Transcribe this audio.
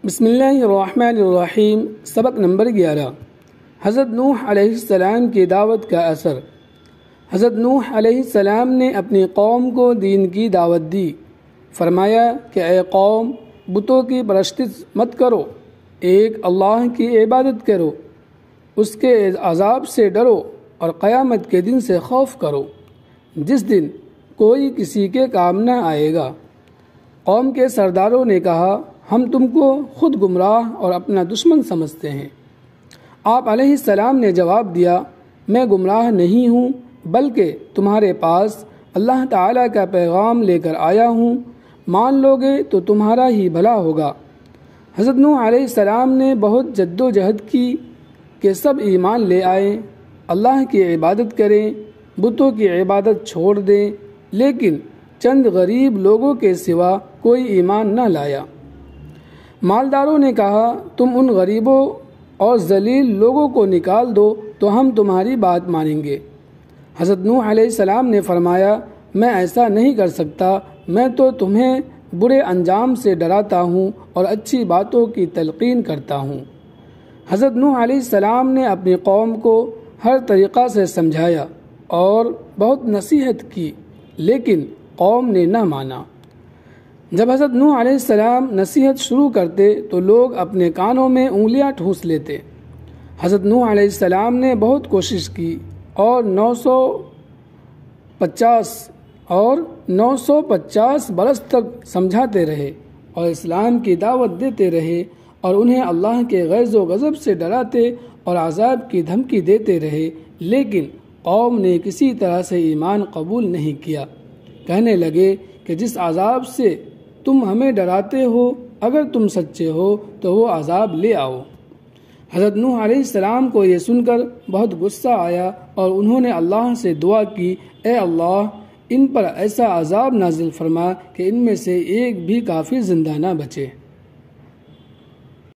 بسم اللہ الرحمن الرحیم۔ سبق نمبر 11۔ حضرت نوح علیہ السلام کی دعوت کا اثر۔ حضرت نوح علیہ السلام نے اپنی قوم کو دین کی دعوت دی۔ فرمایا کہ اے قوم، بتوں کی پرستش مت کرو، ایک اللہ کی عبادت کرو، اس کے عذاب سے ڈرو اور قیامت کے دن سے خوف کرو جس دن کوئی کسی کے کام نہ آئے گا۔ قوم کے سرداروں نے کہا، ہم تم کو خود گمراہ اور اپنا دشمن سمجھتے ہیں۔ آپ علیہ السلام نے جواب دیا، میں گمراہ نہیں ہوں، بلکہ تمہارے پاس اللہ تعالیٰ کا پیغام لے کر آیا ہوں، مان لو گے تو تمہارا ہی بھلا ہوگا۔ حضرت نوح علیہ السلام نے بہت جد و جہد کی کہ سب ایمان لے آئیں، اللہ کی عبادت کریں، بتوں کی عبادت چھوڑ دیں، لیکن چند غریب لوگوں کے سوا کوئی ایمان نہ لایا۔ مالداروں نے کہا، تم ان غریبوں اور ذلیل لوگوں کو نکال دو تو ہم تمہاری بات مانیں گے۔ حضرت نوح علیہ السلام نے فرمایا، میں ایسا نہیں کر سکتا، میں تو تمہیں برے انجام سے ڈراتا ہوں اور اچھی باتوں کی تلقین کرتا ہوں۔ حضرت نوح علیہ السلام نے اپنی قوم کو ہر طریقہ سے سمجھایا اور بہت نصیحت کی، لیکن قوم نے نہ مانا۔ جب حضرت نوح علیہ السلام نصیحت شروع کرتے تو لوگ اپنے کانوں میں انگلیاں ٹھونس لیتے۔ حضرت نوح علیہ السلام نے بہت کوشش کی اور 950 برس تک سمجھاتے رہے اور اسلام کی دعوت دیتے رہے اور انہیں اللہ کے غیظ و غضب سے ڈراتے اور عذاب کی دھمکی دیتے رہے، لیکن قوم نے کسی طرح سے ایمان قبول نہیں کیا۔ کہنے لگے کہ جس عذاب سے تم ہمیں ڈراتے ہو، اگر تم سچے ہو تو وہ عذاب لے آؤ۔ حضرت نوح علیہ السلام کو یہ سن کر بہت غصہ آیا اور انہوں نے اللہ سے دعا کی، اے اللہ، ان پر ایسا عذاب نازل فرما کہ ان میں سے ایک بھی کافر زندہ نہ بچے۔